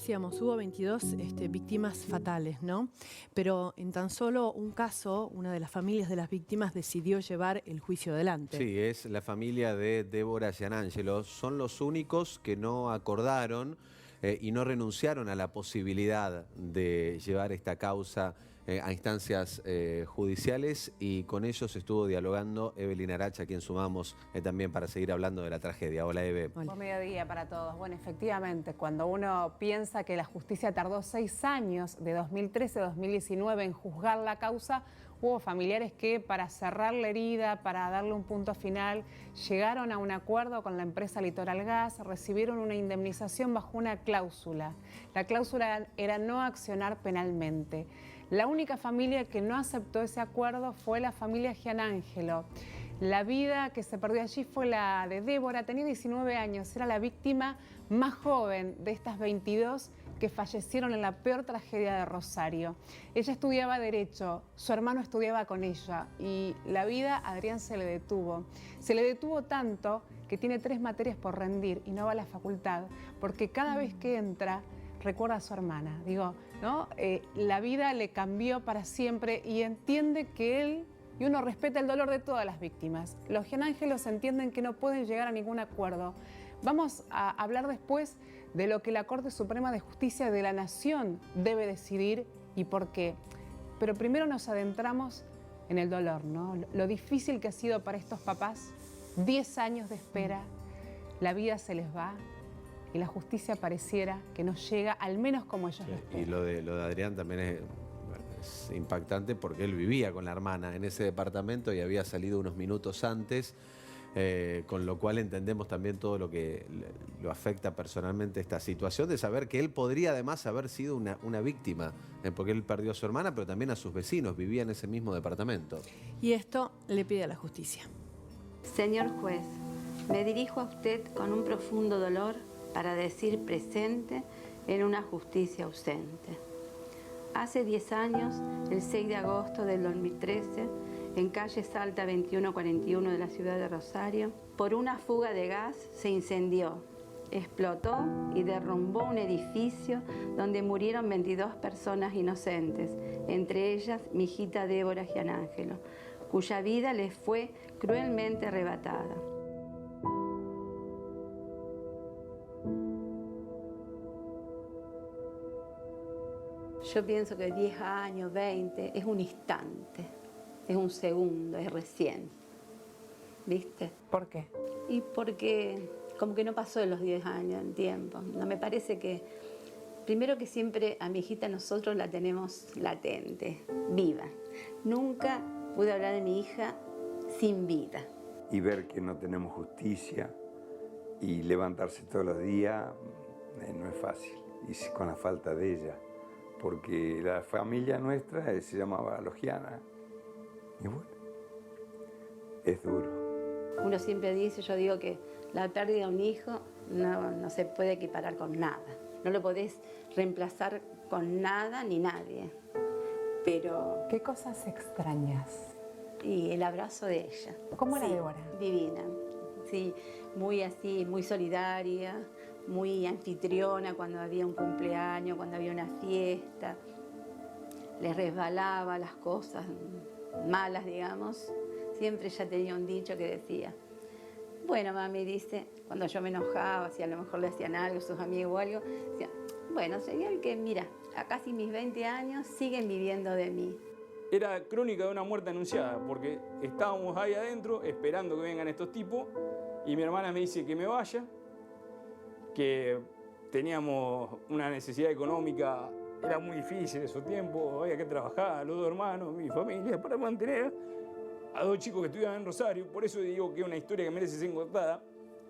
decíamos, hubo 22 víctimas fatales, ¿no? Pero en tan solo un caso, una de las familias de las víctimas decidió llevar el juicio adelante. Sí, es la familia de Débora Gianangelo. Son los únicos que no acordaron y no renunciaron a la posibilidad de llevar esta causa a instancias judiciales, y con ellos estuvo dialogando Evelyn Aracha, a quien sumamos también para seguir hablando de la tragedia. Hola, Eve. Buen mediodía para todos. Bueno, efectivamente, cuando uno piensa que la justicia tardó 6 años, de 2013 a 2019, en juzgar la causa, hubo familiares que, para cerrar la herida, para darle un punto final, llegaron a un acuerdo con la empresa Litoral Gas, recibieron una indemnización bajo una cláusula. La cláusula era no accionar penalmente. La única familia que no aceptó ese acuerdo fue la familia Gianangelo. La vida que se perdió allí fue la de Débora, tenía 19 años, era la víctima más joven de estas 22 que fallecieron en la peor tragedia de Rosario. Ella estudiaba Derecho, su hermano estudiaba con ella y la vida a Adrián se le detuvo. Se le detuvo tanto que tiene 3 materias por rendir y no va a la facultad, porque cada vez que entra recuerda a su hermana. Digo, ¿no? La vida le cambió para siempre y entiende que él, y uno respeta el dolor de todas las víctimas. Los Gianangelos entienden que no pueden llegar a ningún acuerdo. Vamos a hablar después de lo que la Corte Suprema de Justicia de la Nación debe decidir y por qué. Pero primero nos adentramos en el dolor, ¿no? Lo difícil que ha sido para estos papás, 10 años de espera, la vida se les va y la justicia pareciera que no llega, al menos como ellos lo esperan. Y lo de Adrián también es impactante, porque él vivía con la hermana en ese departamento y había salido unos minutos antes, con lo cual entendemos también todo lo que lo afecta personalmente esta situación, de saber que él podría además haber sido una víctima, porque él perdió a su hermana, pero también a sus vecinos, vivía en ese mismo departamento. Y esto le pide a la justicia. Señor juez, me dirijo a usted con un profundo dolor para decir presente en una justicia ausente. Hace 10 años, el 6 de agosto del 2013, en calle Salta 2141 de la ciudad de Rosario, por una fuga de gas se incendió, explotó y derrumbó un edificio donde murieron 22 personas inocentes, entre ellas mi hijita Débora Gianangelo, cuya vida les fue cruelmente arrebatada. Yo pienso que 10 años, 20, es un instante, es un segundo, es recién, ¿viste? ¿Por qué? Y porque como que no pasó los 10 años en tiempo. No me parece que, primero que siempre a mi hijita nosotros la tenemos latente, viva. Nunca pude hablar de mi hija sin vida. Y ver que no tenemos justicia y levantarse todos los días no es fácil, y con la falta de ella. Porque la familia nuestra se llamaba Logiana. Y bueno, es duro. Uno siempre dice, yo digo que la pérdida de un hijo no se puede equiparar con nada. No lo podés reemplazar con nada ni nadie. Pero... ¿Qué cosas extrañas? Y el abrazo de ella. ¿Cómo era Débora? Divina. Sí, muy así, muy solidaria, muy anfitriona cuando había un cumpleaños, cuando había una fiesta. Le resbalaba las cosas malas, digamos. Siempre ella tenía un dicho que decía, bueno, mami, dice, cuando yo me enojaba, si a lo mejor le hacían algo, sus amigos o algo, decía, bueno, señor, que mira, a casi mis 20 años siguen viviendo de mí. Era crónica de una muerte anunciada, porque estábamos ahí adentro esperando que vengan estos tipos y mi hermana me dice que me vaya, que teníamos una necesidad económica, era muy difícil en esos tiempos, había que trabajar, los 2 hermanos, mi familia, para mantener a 2 chicos que estudiaban en Rosario. Por eso digo que es una historia que merece ser contada,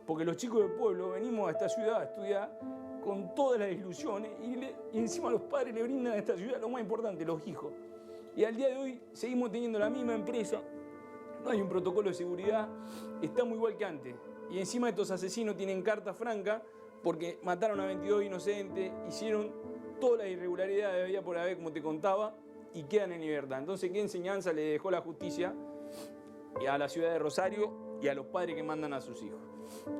porque los chicos del pueblo venimos a esta ciudad a estudiar con todas las ilusiones y encima los padres le brindan a esta ciudad lo más importante, los hijos. Y al día de hoy seguimos teniendo la misma empresa, no hay un protocolo de seguridad, estamos igual que antes. Y encima estos asesinos tienen carta franca porque mataron a 22 inocentes, hicieron todas las irregularidades de había por haber, como te contaba, y quedan en libertad. Entonces, ¿qué enseñanza le dejó la justicia a la ciudad de Rosario y a los padres que mandan a sus hijos?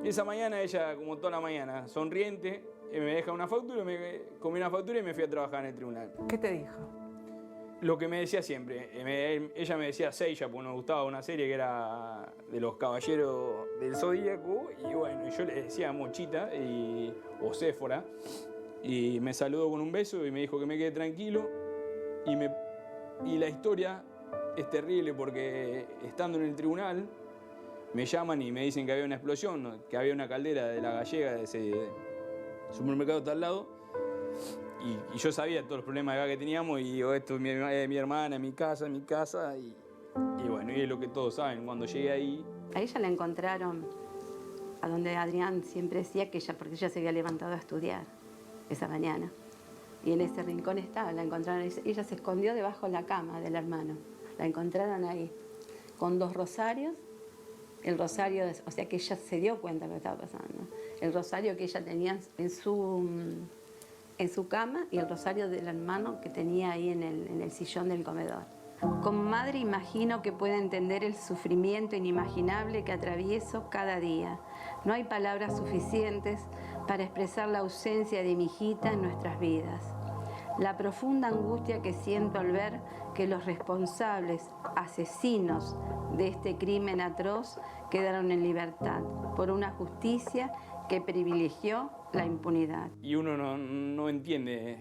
Y esa mañana ella, como toda la mañana, sonriente, me deja una factura, comí una factura y me fui a trabajar en el tribunal. ¿Qué te dijo? Lo que me decía siempre, ella me decía Seiya porque nos gustaba una serie que era de los Caballeros del Zodíaco, y bueno, yo le decía Mochita o Séfora, y me saludó con un beso y me dijo que me quede tranquilo, y la historia es terrible porque estando en el tribunal me llaman y me dicen que había una explosión, que había una caldera de la Gallega, de ese supermercado está al lado. Y yo sabía todos los problemas de gas que teníamos y digo, esto es mi hermana, mi casa, y bueno, y es lo que todos saben. Cuando llegué ahí... A ella la encontraron a donde Adrián siempre decía que porque ella se había levantado a estudiar esa mañana. Y en ese rincón estaba, la encontraron, ella se escondió debajo de la cama del hermano. La encontraron ahí, con 2 rosarios, el rosario, o sea que ella se dio cuenta de lo que estaba pasando. El rosario que ella tenía en su cama y el rosario del hermano que tenía ahí en el sillón del comedor. Como madre imagino que puede entender el sufrimiento inimaginable que atravieso cada día. No hay palabras suficientes para expresar la ausencia de mi hijita en nuestras vidas. La profunda angustia que siento al ver que los responsables, asesinos de este crimen atroz quedaron en libertad por una justicia que privilegió la impunidad. Y uno no entiende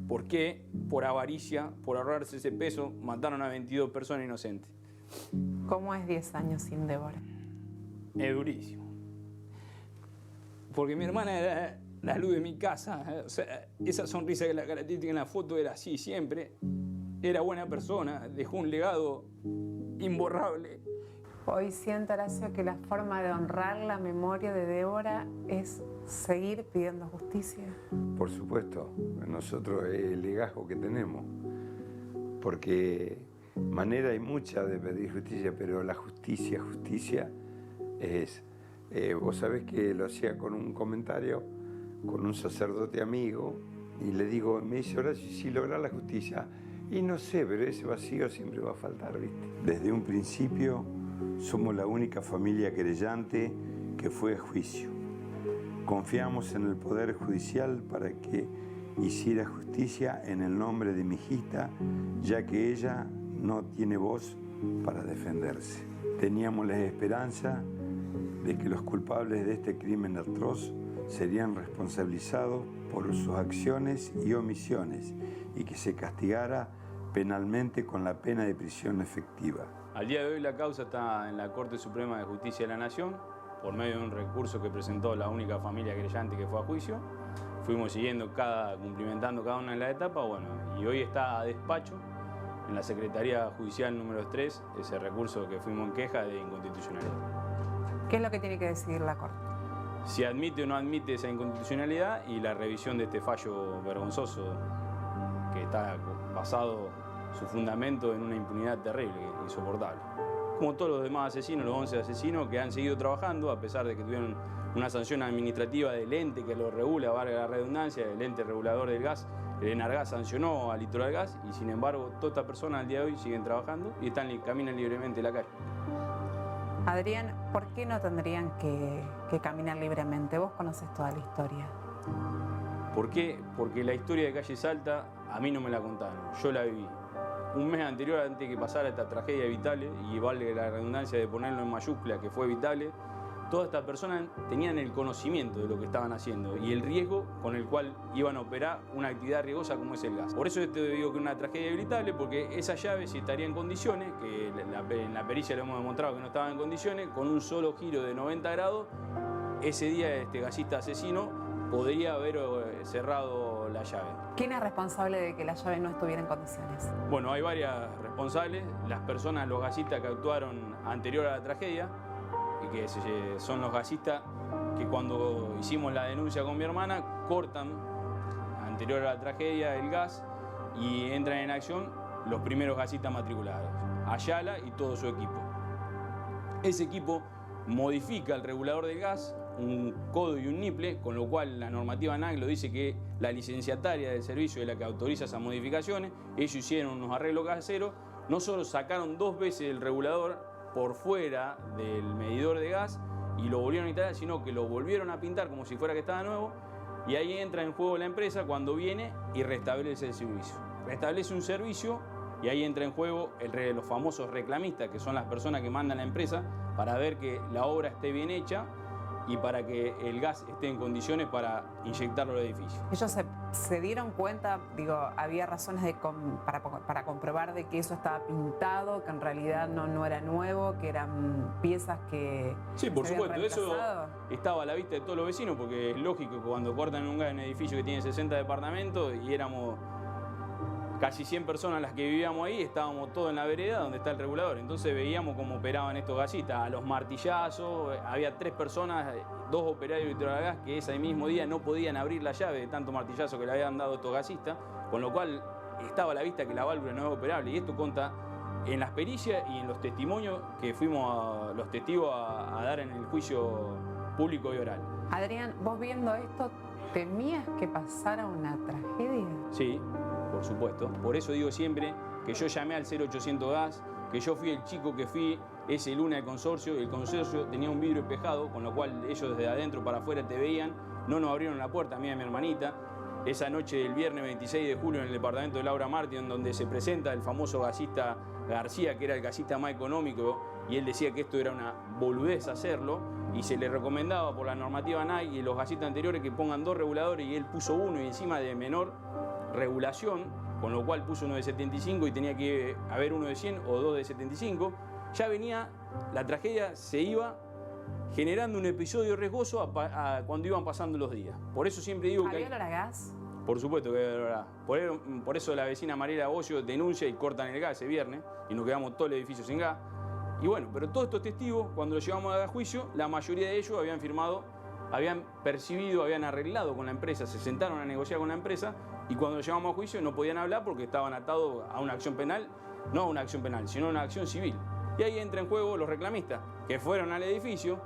por qué, por avaricia, por ahorrarse ese peso, mataron a 22 personas inocentes. ¿Cómo es 10 años sin Débora? Es durísimo. Porque mi hermana era la luz de mi casa. O sea, esa sonrisa que la característica en la foto era así siempre. Era buena persona, dejó un legado imborrable. Hoy siento, Horacio, que la forma de honrar la memoria de Débora es seguir pidiendo justicia. Por supuesto, nosotros es el legazgo que tenemos, porque manera hay mucha de pedir justicia, pero la justicia es... vos sabés que lo hacía con un comentario, con un sacerdote amigo, y le digo, me dice, Horacio, si lograr la justicia, y no sé, pero ese vacío siempre va a faltar, ¿viste? Desde un principio somos la única familia querellante que fue a juicio. Confiamos en el Poder Judicial para que hiciera justicia en el nombre de mi hijita, ya que ella no tiene voz para defenderse. Teníamos la esperanza de que los culpables de este crimen atroz serían responsabilizados por sus acciones y omisiones y que se castigara penalmente con la pena de prisión efectiva. Al día de hoy la causa está en la Corte Suprema de Justicia de la Nación por medio de un recurso que presentó la única familia querellante que fue a juicio. Fuimos siguiendo cumplimentando cada una de las etapas, bueno, y hoy está a despacho en la Secretaría Judicial número 3 ese recurso que fuimos en queja de inconstitucionalidad. ¿Qué es lo que tiene que decidir la Corte? Si admite o no admite esa inconstitucionalidad y la revisión de este fallo vergonzoso que está basado su fundamento en una impunidad terrible, insoportable. Como todos los demás asesinos, los 11 asesinos que han seguido trabajando, a pesar de que tuvieron una sanción administrativa del ente que lo regula, valga la redundancia, el ente regulador del gas, el Enargas sancionó a Litoral Gas y sin embargo todas estas personas al día de hoy siguen trabajando y caminan libremente en la calle. Adrián, ¿por qué no tendrían que caminar libremente? Vos conoces toda la historia. ¿Por qué? Porque la historia de Calle Salta a mí no me la contaron, yo la viví. Un mes anterior, antes de que pasara esta tragedia evitable, y vale la redundancia de ponerlo en mayúscula, que fue evitable, todas estas personas tenían el conocimiento de lo que estaban haciendo y el riesgo con el cual iban a operar una actividad riesgosa como es el gas. Por eso te digo que es una tragedia evitable, porque esa llave, si estaría en condiciones, que en la pericia lo hemos demostrado que no estaba en condiciones, con un solo giro de 90 grados, ese día este gasista asesino podría haber cerrado la llave. ¿Quién es responsable de que la llave no estuviera en condiciones? Bueno, hay varias responsables, las personas, los gasistas que actuaron anterior a la tragedia, y que son los gasistas que cuando hicimos la denuncia con mi hermana, cortan, anterior a la tragedia, el gas y entran en acción los primeros gasistas matriculados, Ayala y todo su equipo. Ese equipo modifica el regulador del gas, un codo y un niple, con lo cual la normativa ANAC lo dice que la licenciataria del servicio es la que autoriza esas modificaciones. Ellos hicieron unos arreglos caseros, no solo sacaron 2 veces el regulador por fuera del medidor de gas y lo volvieron a instalar, sino que lo volvieron a pintar como si fuera que estaba nuevo Y ahí entra en juego la empresa cuando viene y restablece el servicio. Restablece un servicio y ahí entra en juego los famosos reclamistas, que son las personas que mandan la empresa para ver que la obra esté bien hecha y para que el gas esté en condiciones para inyectarlo al edificio. Ellos se dieron cuenta, digo, había razones para comprobar de que eso estaba pintado, que en realidad no era nuevo, que eran piezas que sí, por se habían supuesto, eso reemplazado. estaba a la vista de todos los vecinos, porque es lógico que cuando cortan un gas en un edificio que tiene 60 departamentos y éramos casi 100 personas las que vivíamos ahí, estábamos todos en la vereda donde está el regulador. Entonces veíamos cómo operaban estos gasistas, a los martillazos. Había 3 personas, 2 operarios de Vitrogas, que ese mismo día no podían abrir la llave de tanto martillazo que le habían dado estos gasistas, con lo cual estaba a la vista que la válvula no es operable. Y esto consta en las pericias y en los testimonios que fuimos los testigos a dar en el juicio público y oral. Adrián, vos viendo esto, ¿temías que pasara una tragedia? Sí, por supuesto. Por eso digo siempre que yo llamé al 0800 Gas, que yo fui el chico que fui ese lunes al consorcio. El consorcio tenía un vidrio espejado, con lo cual ellos desde adentro para afuera te veían. No nos abrieron la puerta a mí y a mi hermanita. Esa noche del viernes 26 de julio en el departamento de Laura Martín, donde se presenta el famoso gasista García, que era el gasista más económico, y él decía que esto era una boludez hacerlo, y se le recomendaba por la normativa NAI y los gasistas anteriores que pongan 2 reguladores, y él puso uno y encima de menor regulación, con lo cual puso uno de 75 y tenía que haber uno de 100 o 2 de 75. Ya venía, la tragedia se iba generando un episodio riesgoso cuando iban pasando los días. Por eso siempre digo que... ¿Había olor a gas? Por supuesto que había olor a gas. Por eso la vecina Mariela Bollo denuncia y cortan el gas ese viernes y nos quedamos todo el edificio sin gas. Y bueno, pero todos estos testigos, cuando los llevamos a juicio, la mayoría de ellos habían firmado, habían percibido, habían arreglado con la empresa, se sentaron a negociar con la empresa, y cuando los llevamos a juicio no podían hablar porque estaban atados a una acción penal, no a una acción penal, sino a una acción civil. Y ahí entra en juego los reclamistas, que fueron al edificio,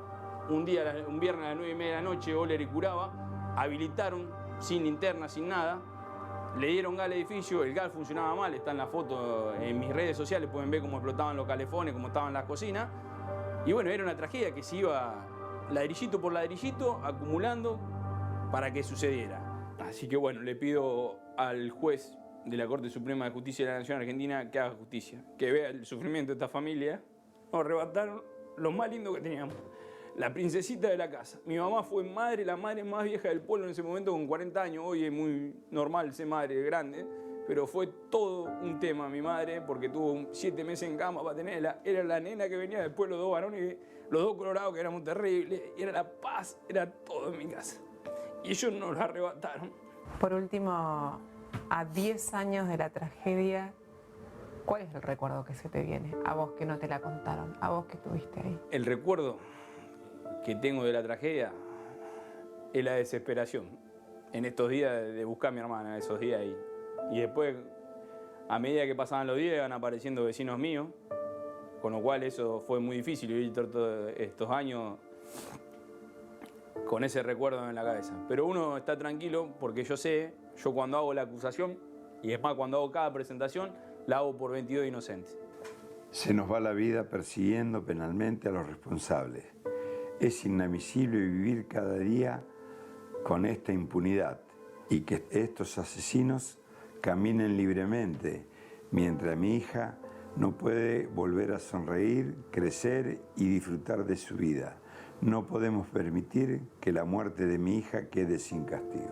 un viernes a las 9:30 de la noche, Oler y Curaba, habilitaron, sin linterna, sin nada, le dieron gas al edificio, el gas funcionaba mal, está en la foto en mis redes sociales, pueden ver cómo explotaban los calefones, cómo estaban las cocinas. Y bueno, era una tragedia que se iba ladrillito por ladrillito acumulando para que sucediera. Así que bueno, le pido al juez de la Corte Suprema de Justicia de la Nación Argentina que haga justicia, que vea el sufrimiento de esta familia. Nos arrebataron lo más lindo que teníamos, la princesita de la casa. Mi mamá fue madre, la madre más vieja del pueblo en ese momento con 40 años. Hoy es muy normal ser madre grande, pero fue todo un tema mi madre porque tuvo 7 meses en cama para tenerla. Era la nena que venía del pueblo, 2 varones, los 2 colorados que éramos terribles. Y era la paz, era todo en mi casa. Y ellos nos la arrebataron. Por último, a 10 años de la tragedia, ¿cuál es el recuerdo que se te viene? A vos que no te la contaron, a vos que estuviste ahí. El recuerdo que tengo de la tragedia es la desesperación. En estos días de buscar a mi hermana, esos días ahí. Y después, a medida que pasaban los días, iban apareciendo vecinos míos, con lo cual eso fue muy difícil vivir todos estos años con ese recuerdo en la cabeza. Pero uno está tranquilo porque yo cuando hago la acusación, y es más, cuando hago cada presentación, la hago por 22 inocentes. Se nos va la vida persiguiendo penalmente a los responsables. Es inadmisible vivir cada día con esta impunidad y que estos asesinos caminen libremente mientras mi hija no puede volver a sonreír, crecer y disfrutar de su vida. No podemos permitir que la muerte de mi hija quede sin castigo.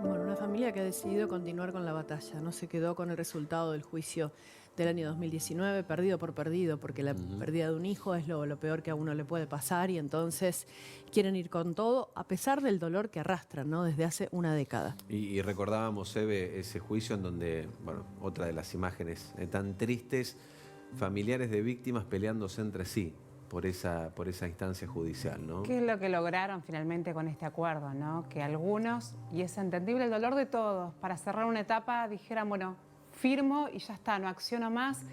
Bueno, una familia que ha decidido continuar con la batalla, no se quedó con el resultado del juicio del año 2019, perdido por perdido, porque la pérdida de un hijo es lo peor que a uno le puede pasar, y entonces quieren ir con todo, a pesar del dolor que arrastran, ¿no?, desde hace una década. Y recordábamos, Eve, ese juicio en donde, bueno, otra de las imágenes tan tristes, familiares de víctimas peleándose entre sí por esa instancia judicial, ¿no? ¿Qué es lo que lograron finalmente con este acuerdo, ¿no? Que algunos, y es entendible el dolor de todos, para cerrar una etapa dijeran, bueno, firmo y ya está, no acciono más.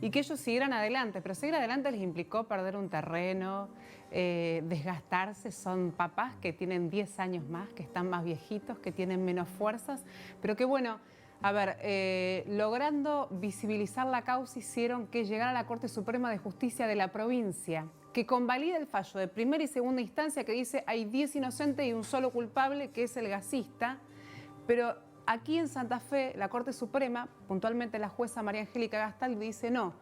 y que ellos siguieran adelante. Pero seguir adelante les implicó perder un terreno, desgastarse. Son papás que tienen 10 años más, que están más viejitos, que tienen menos fuerzas, pero que bueno, a ver, logrando visibilizar la causa hicieron que llegara a la Corte Suprema de Justicia de la provincia, que convalida el fallo de primera y segunda instancia que dice hay 10 inocentes y un solo culpable, que es el gasista, pero aquí en Santa Fe, la Corte Suprema, puntualmente la jueza María Angélica Gastaldi, dice no,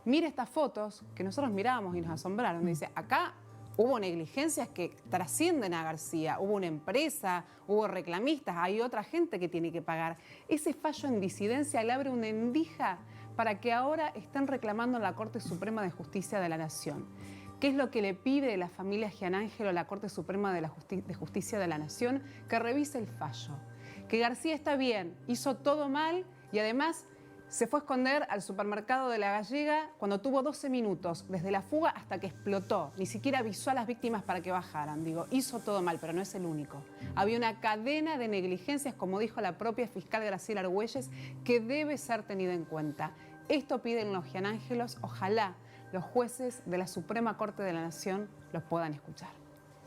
mire estas fotos que nosotros mirábamos y nos asombraron. Dice, acá hubo negligencias que trascienden a García, hubo una empresa, hubo reclamistas, hay otra gente que tiene que pagar. Ese fallo en disidencia le abre una endija para que ahora estén reclamando en la Corte Suprema de Justicia de la Nación. ¿Qué es lo que le pide la familia Gianángelo a la Corte Suprema de Justicia de la Nación? Que revise el fallo. Que García está bien, hizo todo mal y además se fue a esconder al supermercado de La Gallega cuando tuvo 12 minutos, desde la fuga hasta que explotó. Ni siquiera avisó a las víctimas para que bajaran. Digo, hizo todo mal, pero no es el único. Había una cadena de negligencias, como dijo la propia fiscal Graciela Argüelles, que debe ser tenida en cuenta. Esto piden los Gianángelos, ojalá los jueces de la Suprema Corte de la Nación los puedan escuchar.